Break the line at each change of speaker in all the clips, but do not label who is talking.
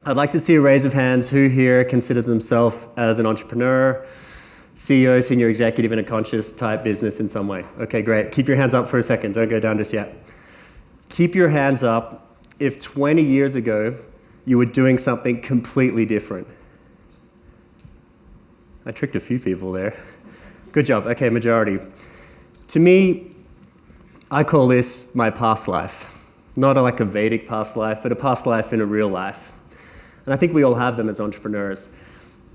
I'd like to see a raise of hands who here consider themselves as an entrepreneur, CEO, senior executive in a conscious type business in some way. Okay, great. Keep your hands up for a second. Don't go down just yet. Keep your hands up if 20 years ago you were doing something completely different. I tricked a few people there. Good job. Okay, majority. To me, I call this my past life. Not like a Vedic past life, but a past life in a real life. And I think we all have them as entrepreneurs.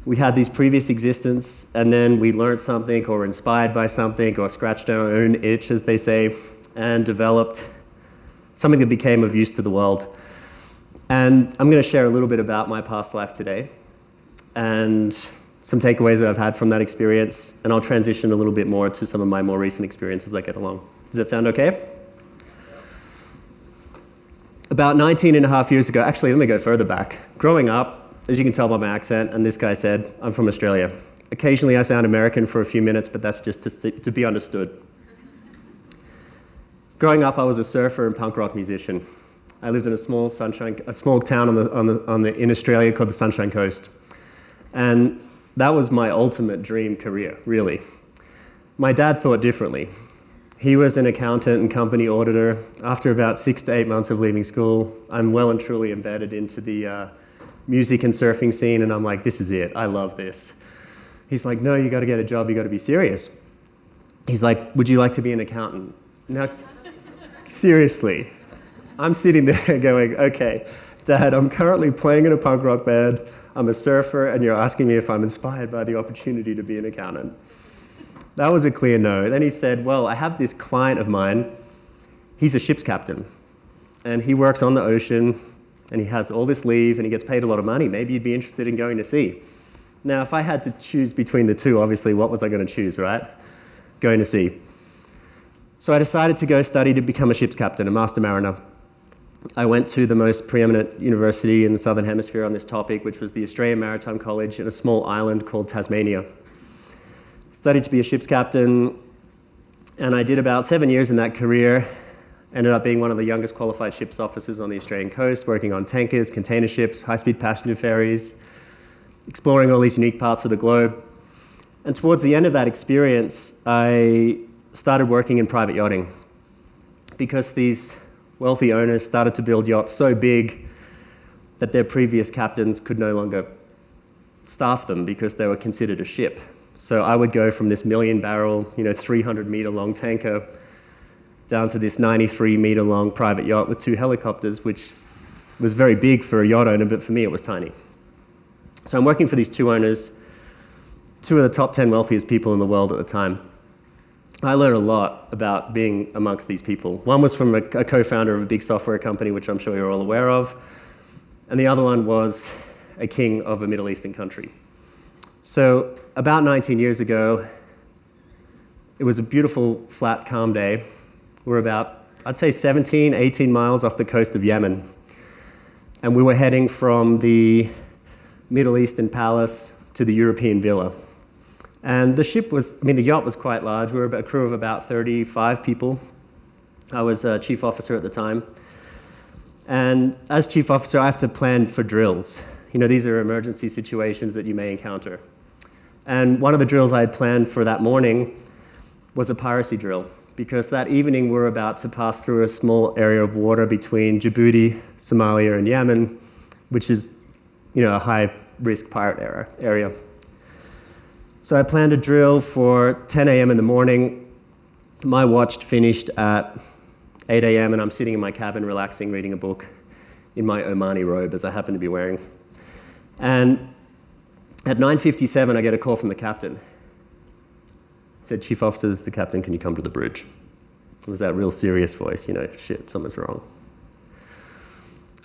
We had these previous existence, and then we learned something, or were inspired by something, or scratched our own itch, as they say, and developed something that became of use to the world. And I'm going to share a little bit about my past life today, and some takeaways that I've had from that experience, and I'll transition a little bit more to some of my more recent experiences as I get along. Does that sound okay? About 19 and a half years ago, actually, let me go further back. Growing up, as you can tell by my accent, and this guy said, I'm from Australia. Occasionally I sound American for a few minutes, but that's just to be understood. Growing up, I was a surfer and punk rock musician. I lived in a small town in Australia called the Sunshine Coast. And that was my ultimate dream career, really. My dad thought differently. He was an accountant and company auditor. After about 6 to 8 months of leaving school, I'm well and truly embedded into the music and surfing scene, and I'm like, this is it, I love this. He's like, no, you gotta get a job, you gotta be serious. He's like, would you like to be an accountant? Now, seriously, I'm sitting there going, okay, Dad, I'm currently playing in a punk rock band, I'm a surfer, and you're asking me if I'm inspired by the opportunity to be an accountant. That was a clear no. Then he said, well, I have this client of mine, he's a ship's captain, and he works on the ocean, and he has all this leave, and he gets paid a lot of money. Maybe you'd be interested in going to sea. Now, if I had to choose between the two, obviously, what was I going to choose, right? Going to sea. So I decided to go study to become a ship's captain, a master mariner. I went to the most preeminent university in the Southern Hemisphere on this topic, which was the Australian Maritime College in a small island called Tasmania. Studied to be a ship's captain, and I did about 7 years in that career. Ended up being one of the youngest qualified ships officers on the Australian coast, working on tankers, container ships, high-speed passenger ferries, exploring all these unique parts of the globe. And towards the end of that experience, I started working in private yachting because these wealthy owners started to build yachts so big that their previous captains could no longer staff them because they were considered a ship. So I would go from this million-barrel, 300-meter-long tanker down to this 93-meter-long private yacht with 2 helicopters, which was very big for a yacht owner, but for me it was tiny. So I'm working for these 2 owners, 2 of the top 10 wealthiest people in the world at the time. I learned a lot about being amongst these people. One was from a co-founder of a big software company, which I'm sure you're all aware of, and the other one was a king of a Middle Eastern country. So about 19 years ago, it was a beautiful, flat, calm day. We're about, I'd say 17, 18 miles off the coast of Yemen. And we were heading from the Middle Eastern palace to the European villa. And the yacht was quite large. We were a crew of about 35 people. I was a chief officer at the time. And as chief officer, I have to plan for drills. These are emergency situations that you may encounter. And one of the drills I had planned for that morning was a piracy drill, because that evening we're about to pass through a small area of water between Djibouti, Somalia, and Yemen, which is, a high-risk pirate area. So I planned a drill for 10 a.m. in the morning. My watch finished at 8 a.m., and I'm sitting in my cabin relaxing, reading a book in my Omani robe, as I happen to be wearing. And at 9:57, I get a call from the captain. He said, Chief Officer, this is the captain, can you come to the bridge? It was that real serious voice, shit, something's wrong.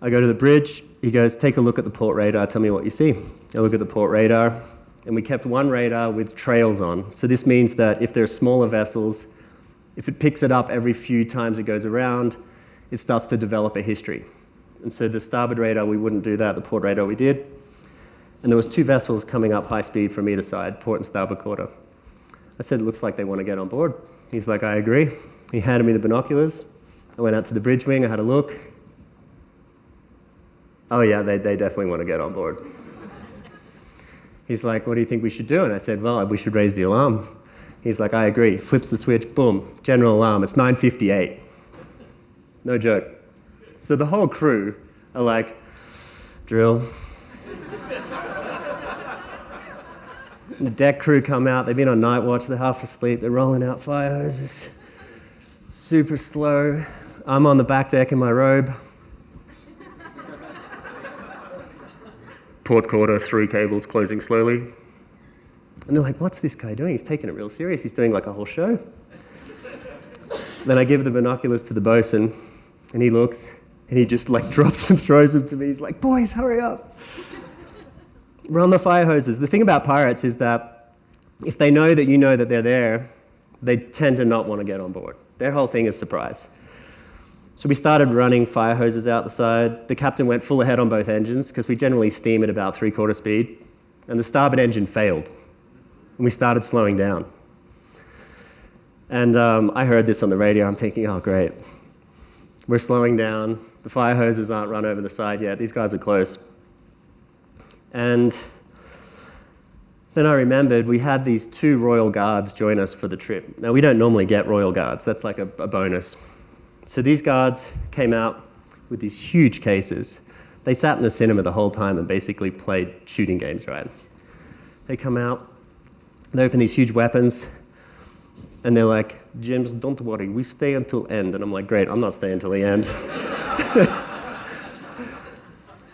I go to the bridge, he goes, take a look at the port radar, tell me what you see. I look at the port radar, and we kept one radar with trails on. So this means that if there's smaller vessels, if it picks it up every few times it goes around, it starts to develop a history. And so the starboard radar, we wouldn't do that, the port radar we did. And there was 2 vessels coming up high speed from either side, port and starboard quarter. I said, it looks like they want to get on board. He's like, I agree. He handed me the binoculars. I went out to the bridge wing, I had a look. oh yeah, they definitely want to get on board. He's like, what do you think we should do? And I said, well, we should raise the alarm. He's like, I agree. Flips the switch, boom, general alarm. It's 9:58. No joke. So the whole crew are like, drill. The deck crew come out. They've been on night watch. They're half asleep. They're rolling out fire hoses. Super slow. I'm on the back deck in my robe. Port quarter, 3 cables closing slowly. And they're like, what's this guy doing? He's taking it real serious. He's doing like a whole show. Then I give the binoculars to the bosun, and he looks, and he just like drops and throws them to me. He's like, boys, hurry up. Run the fire hoses. The thing about pirates is that if they know that you know that they're there, they tend to not want to get on board. Their whole thing is surprise. So we started running fire hoses out the side. The captain went full ahead on both engines because we generally steam at about 3/4 speed. And the starboard engine failed. And we started slowing down. And I heard this on the radio. I'm thinking, oh, great. We're slowing down. The fire hoses aren't run over the side yet. These guys are close. And then I remembered we had these 2 Royal Guards join us for the trip. Now, we don't normally get Royal Guards. That's like a bonus. So these guards came out with these huge cases. They sat in the cinema the whole time and basically played shooting games, right? They come out, they open these huge weapons, and they're like, James, don't worry, we stay until end. And I'm like, great, I'm not staying until the end.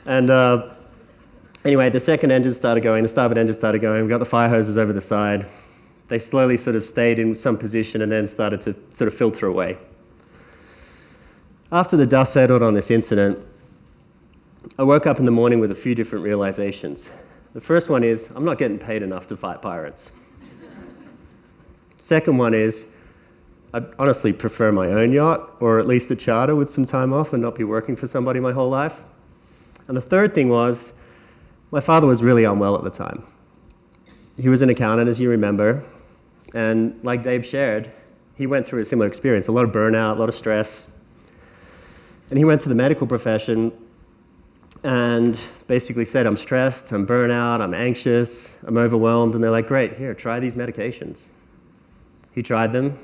And anyway, the second engine started going, the starboard engine started going, we got the fire hoses over the side. They slowly sort of stayed in some position and then started to sort of filter away. After the dust settled on this incident, I woke up in the morning with a few different realizations. The first one is, I'm not getting paid enough to fight pirates. Second one is, I'd honestly prefer my own yacht, or at least a charter with some time off and not be working for somebody my whole life. And the third thing was, my father was really unwell at the time. He was an accountant, as you remember, and like Dave shared, he went through a similar experience, a lot of burnout, a lot of stress. And he went to the medical profession and basically said, I'm stressed, I'm burnt out, I'm anxious, I'm overwhelmed. And they're like, great, here, try these medications. He tried them.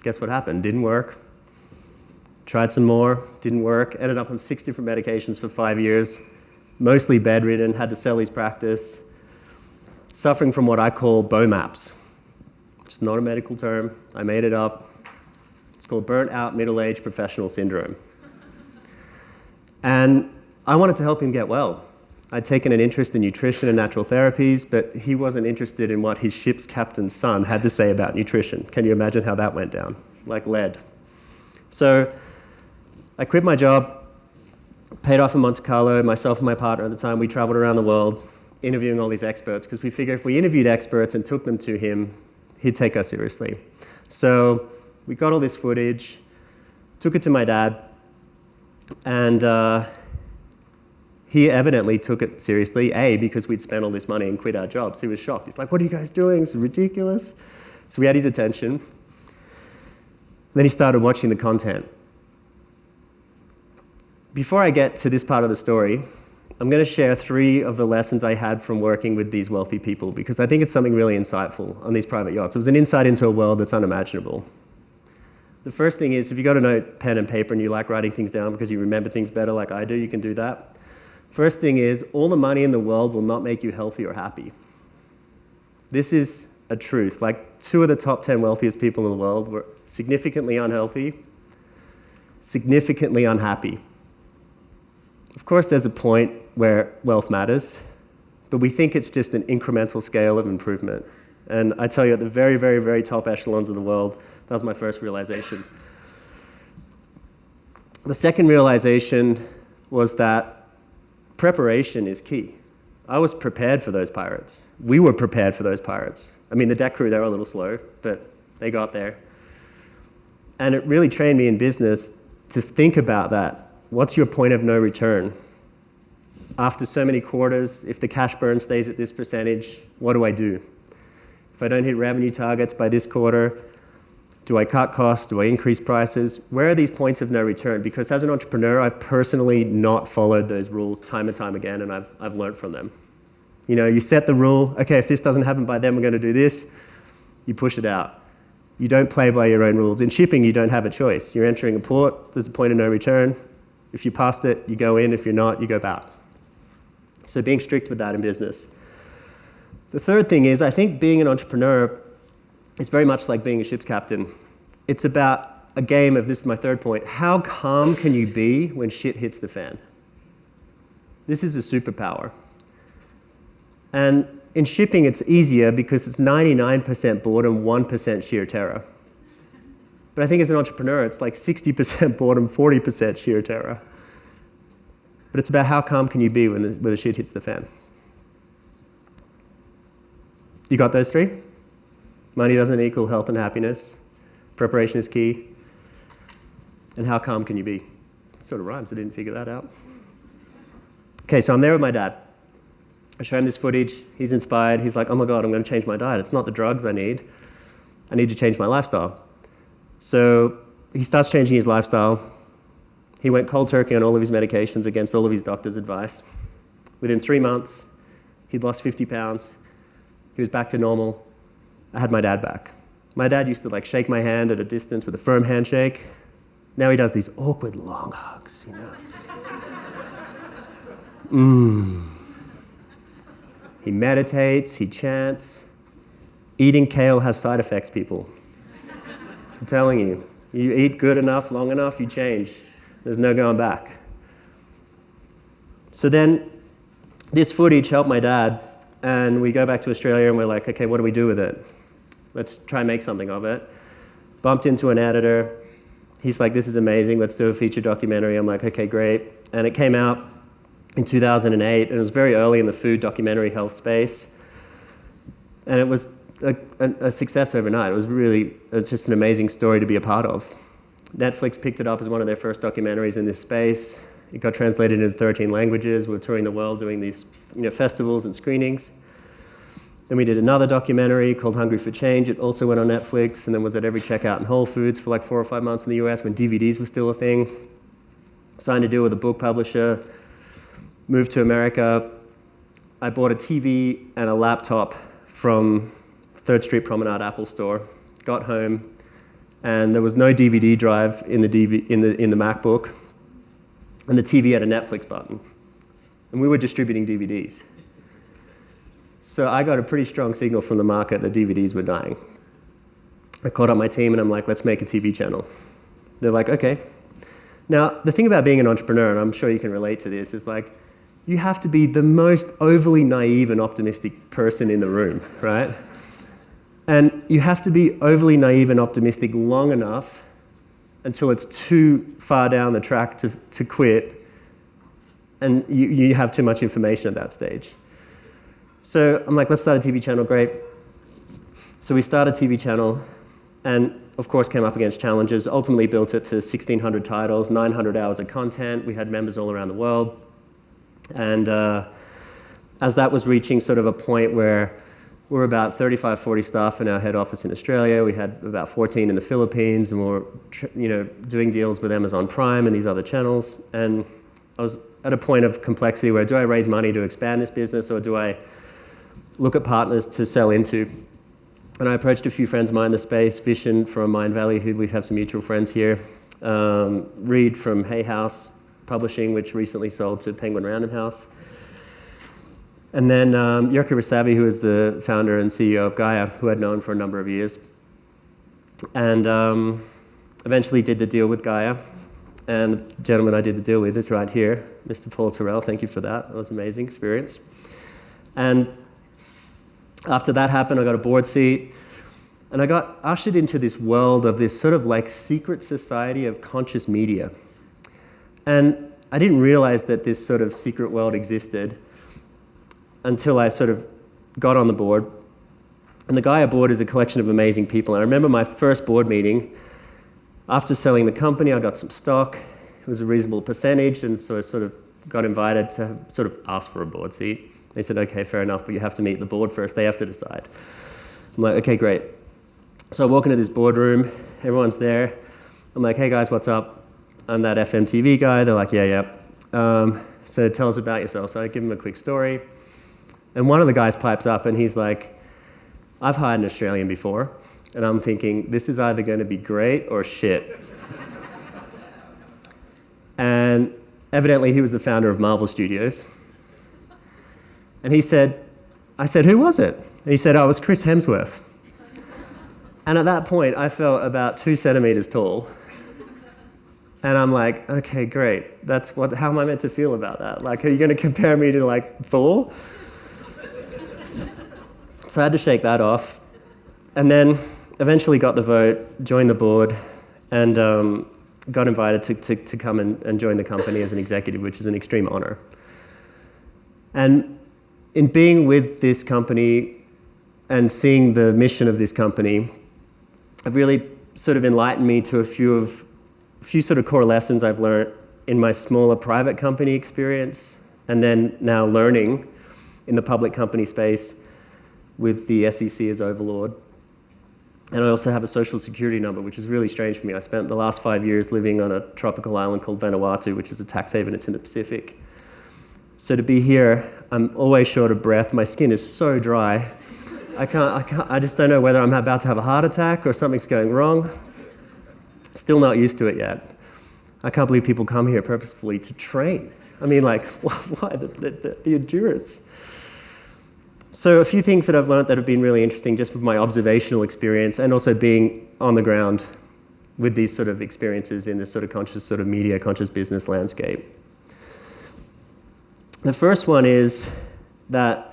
Guess what happened? Didn't work. Tried some more, didn't work. Ended up on 6 different medications for 5 years, mostly bedridden, had to sell his practice, suffering from what I call BOMAPs. It's not a medical term. I made it up. It's called burnt out middle-aged professional syndrome. And I wanted to help him get well. I'd taken an interest in nutrition and natural therapies, but he wasn't interested in what his ship's captain's son had to say about nutrition. Can you imagine how that went down? Like lead. So I quit my job, paid off in Monte Carlo. Myself and my partner at the time, we traveled around the world interviewing all these experts because we figured if we interviewed experts and took them to him, he'd take us seriously. So we got all this footage, took it to my dad, and he evidently took it seriously, A, because we'd spent all this money and quit our jobs. He was shocked. He's like, what are you guys doing? This is ridiculous. So we had his attention. Then he started watching the content. Before I get to this part of the story, I'm going to share 3 of the lessons I had from working with these wealthy people, because I think it's something really insightful on these private yachts. It was an insight into a world that's unimaginable. The first thing is, if you've got a note, pen, and paper, and you like writing things down because you remember things better like I do, you can do that. First thing is, all the money in the world will not make you healthy or happy. This is a truth. Like 2 of the top 10 wealthiest people in the world were significantly unhealthy, significantly unhappy. Of course, there's a point where wealth matters, but we think it's just an incremental scale of improvement. And I tell you, at the very, very, very top echelons of the world, that was my first realization. The second realization was that preparation is key. I was prepared for those pirates. We were prepared for those pirates. I mean, the deck crew, they were a little slow, but they got there. And it really trained me in business to think about that. What's your point of no return? After so many quarters, if the cash burn stays at this percentage, what do I do? If I don't hit revenue targets by this quarter, Do I cut costs? Do I increase prices? Where are these points of no return? Because as an entrepreneur, I've personally not followed those rules time and time again, and I've learned from them. You know, you set the rule, okay, if this doesn't happen by then, we're going to do this. You push it out. You don't play by your own rules. In shipping, you don't have a choice. You're entering a port, there's a point of no return. If you passed it, you go in. If you're not, you go back. So being strict with that in business. The third thing is, I think being an entrepreneur is very much like being a ship's captain. It's about a game of, this is my third point, how calm can you be when shit hits the fan? This is a superpower. And in shipping, it's easier because it's 99% boredom, 1% sheer terror. But I think as an entrepreneur, it's like 60% boredom, 40% sheer terror. But it's about how calm can you be when the shit hits the fan. You got those three? Money doesn't equal health and happiness. Preparation is key. And how calm can you be? It sort of rhymes, I didn't figure that out. Okay, so I'm there with my dad. I show him this footage, he's inspired, he's like, oh my God, I'm gonna change my diet. It's not the drugs I need to change my lifestyle. So he starts changing his lifestyle. He went cold turkey on all of his medications against all of his doctor's advice. Within 3 months, he'd lost 50 pounds. He was back to normal. I had my dad back. My dad used to like shake my hand at a distance with a firm handshake. Now he does these awkward long hugs, you know. He meditates, he chants. Eating kale has side effects, people. I'm telling you. You eat good enough, long enough, you change. There's no going back. So then this footage helped my dad, and we go back to Australia and we're like, okay, what do we do with it? Let's try and make something of it. Bumped into an editor. He's like, this is amazing, let's do a feature documentary. I'm like, okay, great. And it came out in 2008, and it was very early in the food documentary health space. And it was a success overnight. It was just an amazing story to be a part of. Netflix picked it up as one of their first documentaries in this space. It got translated into 13 languages. We were touring the world doing these festivals and screenings. Then we did another documentary called Hungry for Change. It also went on Netflix and then was at every checkout in Whole Foods for like 4 or 5 months in the US when DVDs were still a thing. Signed a deal with a book publisher. Moved to America. I bought a TV and a laptop from 3rd Street Promenade Apple Store. Got home, and there was no DVD drive in the MacBook, and the TV had a Netflix button, and we were distributing DVDs. So I got a pretty strong signal from the market that DVDs were dying. I called up my team, and I'm like, let's make a TV channel. They're like, okay. Now, the thing about being an entrepreneur, and I'm sure you can relate to this, is like, you have to be the most overly naive and optimistic person in the room, right? And you have to be overly naive and optimistic long enough until it's too far down the track to quit, and you have too much information at that stage. So I'm like, let's start a TV channel, great. So we started a TV channel, and of course came up against challenges, ultimately built it to 1,600 titles, 900 hours of content. We had members all around the world. And as that was reaching sort of a point where we're about 35, 40 staff in our head office in Australia, we had about 14 in the Philippines, and we're doing deals with Amazon Prime and these other channels. And I was at a point of complexity where do I raise money to expand this business, or do I look at partners to sell into? And I approached a few friends of mine in the space, Vishen from Mind Valley, who we have some mutual friends here, Reed from Hay House Publishing, which recently sold to Penguin Random House. And then Jirka Rasavi, who is the founder and CEO of Gaia, who I'd known for a number of years. And eventually did the deal with Gaia. And the gentleman I did the deal with is right here, Mr. Paul Terrell. Thank you for that. That was an amazing experience. And after that happened, I got a board seat. And I got ushered into this world of this sort of like secret society of conscious media. And I didn't realize that this sort of secret world existed until I sort of got on the board. And the Gaia board is a collection of amazing people. And I remember my first board meeting. After selling the company, I got some stock. It was a reasonable percentage, and so I sort of got invited to sort of ask for a board seat. They said, okay, fair enough, but you have to meet the board first. They have to decide. I'm like, okay, great. So I walk into this boardroom, everyone's there. I'm like, hey guys, what's up? I'm that FMTV guy. They're like, yeah. So tell us about yourself. So I give them a quick story. And one of the guys pipes up and he's like, I've hired an Australian before. And I'm thinking, this is either going to be great or shit. And evidently he was the founder of Marvel Studios. And I said, who was it? And he said, oh, it was Chris Hemsworth. And at that point, I felt about 2 centimeters tall. And I'm like, okay, great. How am I meant to feel about that? Like, are you going to compare me to like Thor? So I had to shake that off. And then eventually got the vote, joined the board, and got invited to come and join the company as an executive, which is an extreme honor. And in being with this company and seeing the mission of this company, have really sort of enlightened me to a few sort of core lessons I've learned in my smaller private company experience, and then now learning in the public company space with the SEC as overlord. And I also have a social security number, which is really strange for me. I spent the last 5 years living on a tropical island called Vanuatu, which is a tax haven. It's in the Pacific. So to be here, I'm always short of breath. My skin is so dry. I just don't know whether I'm about to have a heart attack or something's going wrong. Still not used to it yet. I can't believe people come here purposefully to train. I mean, like, why the endurance? So a few things that I've learned that have been really interesting just with my observational experience and also being on the ground with these sort of experiences in this sort of conscious sort of media, conscious business landscape. The first one is that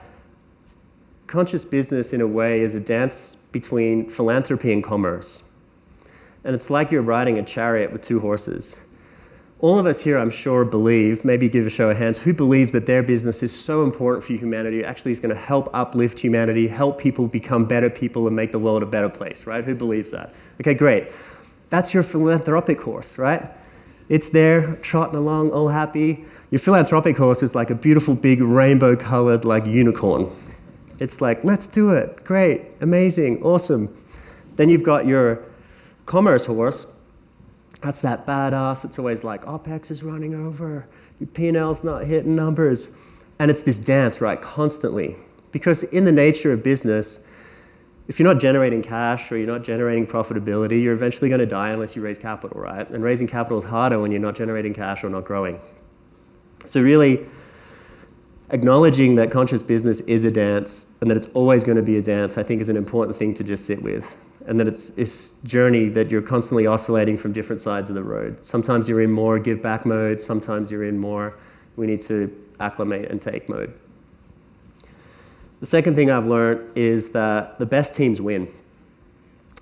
conscious business, in a way, is a dance between philanthropy and commerce. And it's like you're riding a chariot with 2 horses. All of us here, I'm sure, believe, maybe give a show of hands, who believes that their business is so important for humanity, actually is going to help uplift humanity, help people become better people and make the world a better place, right? Who believes that? Okay, great. That's your philanthropic horse, right? It's there, trotting along, all happy. Your philanthropic horse is like a beautiful, big, rainbow-colored, like, unicorn. It's like, let's do it, great, amazing, awesome. Then you've got your commerce horse. That's that badass. It's always like, OPEX is running over, your P&L's not hitting numbers. And it's this dance, right, constantly. Because in the nature of business, if you're not generating cash or you're not generating profitability, you're eventually going to die unless you raise capital, right? And raising capital is harder when you're not generating cash or not growing. So really, acknowledging that conscious business is a dance and that it's always going to be a dance, I think is an important thing to just sit with. And that it's this journey that you're constantly oscillating from different sides of the road. Sometimes you're in more give back mode, sometimes you're in more we need to acclimate and take mode. The second thing I've learned is that the best teams win.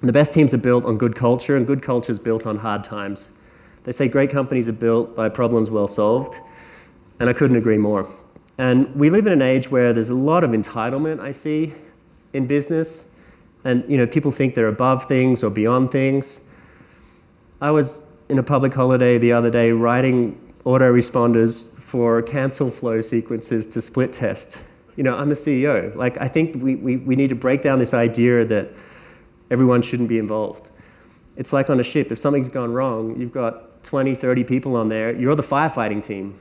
And the best teams are built on good culture, and good culture is built on hard times. They say great companies are built by problems well solved, and I couldn't agree more. And we live in an age where there's a lot of entitlement, I see, in business. And people think they're above things or beyond things. I was in a public holiday the other day writing autoresponders for cancel flow sequences to split test. I'm a CEO. Like, I think we need to break down this idea that everyone shouldn't be involved. It's like on a ship. If something's gone wrong, you've got 20, 30 people on there. You're the firefighting team.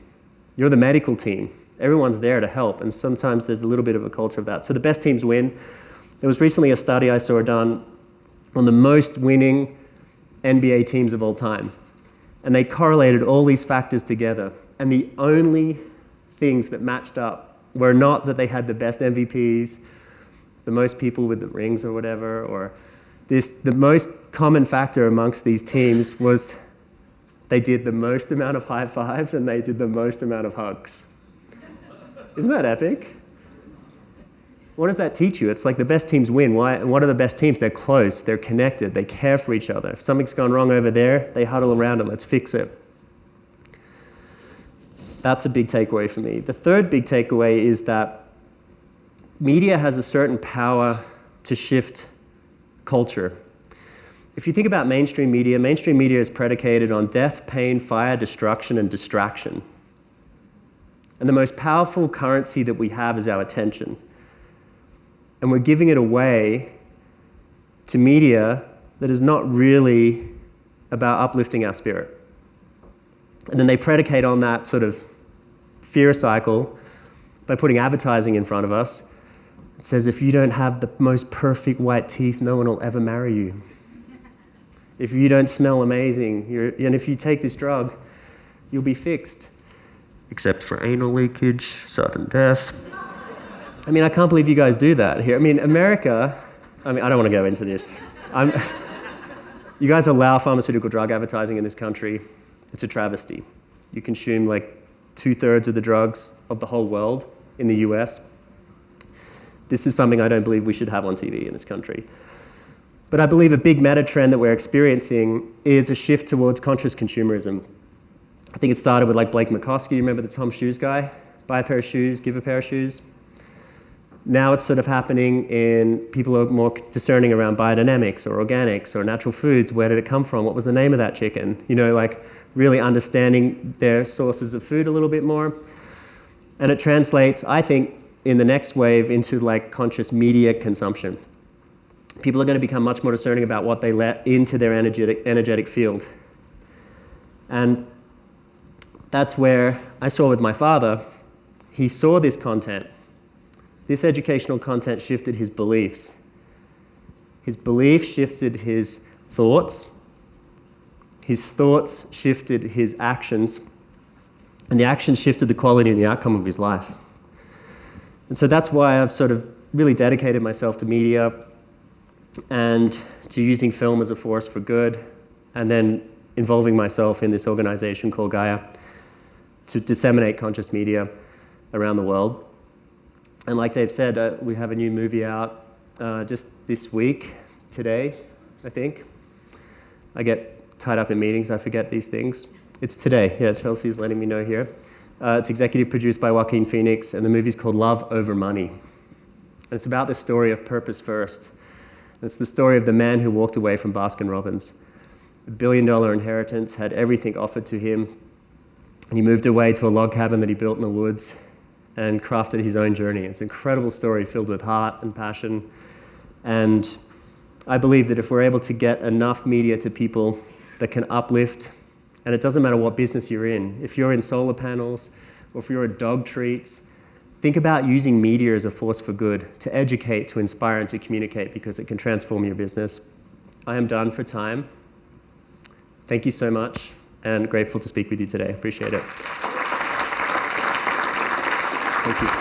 You're the medical team. Everyone's there to help, and sometimes there's a little bit of a culture of that. So the best teams win. There was recently a study I saw done on the most winning NBA teams of all time. And they correlated all these factors together. And the only things that matched up were not that they had the best MVPs, the most people with the rings or whatever, or the most common factor amongst these teams was they did the most amount of high fives and they did the most amount of hugs. Isn't that epic? What does that teach you? It's like the best teams win. Why? And what are the best teams? They're close, they're connected, they care for each other. If something's gone wrong over there, they huddle around it, let's fix it. That's a big takeaway for me. The third big takeaway is that media has a certain power to shift culture. If you think about mainstream media is predicated on death, pain, fire, destruction, and distraction. And the most powerful currency that we have is our attention. And we're giving it away to media that is not really about uplifting our spirit. And then they predicate on that sort of fear cycle by putting advertising in front of us. It says, if you don't have the most perfect white teeth, no one will ever marry you. If you don't smell amazing, and if you take this drug, you'll be fixed. Except for anal leakage, sudden death. I mean, I can't believe you guys do that here. I mean, America, I don't want to go into this. You guys allow pharmaceutical drug advertising in this country. It's a travesty. You consume like 2/3 of the drugs of the whole world in the US. This is something I don't believe we should have on TV in this country. But I believe a big meta trend that we're experiencing is a shift towards conscious consumerism. I think it started with like Blake McCoskey, remember the Tom Shoes guy? Buy a pair of shoes, give a pair of shoes. Now it's sort of happening in people are more discerning around biodynamics or organics or natural foods. Where did it come from? What was the name of that chicken? You know, like really understanding their sources of food a little bit more. And it translates, I think, in the next wave into like conscious media consumption. People are going to become much more discerning about what they let into their energetic field. And that's where I saw with my father, he saw this content. This educational content shifted his beliefs. His belief shifted his thoughts. His thoughts shifted his actions. And the actions shifted the quality and the outcome of his life. And so that's why I've sort of really dedicated myself to media and to using film as a force for good, and then involving myself in this organization called Gaia to disseminate conscious media around the world. And like Dave said, we have a new movie out just this week, today, I think. I get tied up in meetings, I forget these things. It's today, yeah, Chelsea's letting me know here. It's executive produced by Joaquin Phoenix, and the movie's called Love Over Money. And it's about the story of purpose first. And it's the story of the man who walked away from Baskin-Robbins. A $1 billion inheritance, had everything offered to him, and he moved away to a log cabin that he built in the woods and crafted his own journey. It's an incredible story filled with heart and passion. And I believe that if we're able to get enough media to people that can uplift, and it doesn't matter what business you're in, if you're in solar panels or if you're at dog treats, think about using media as a force for good, to educate, to inspire, and to communicate, because it can transform your business. I am done for time. Thank you so much, and grateful to speak with you today. Appreciate it. Thank you.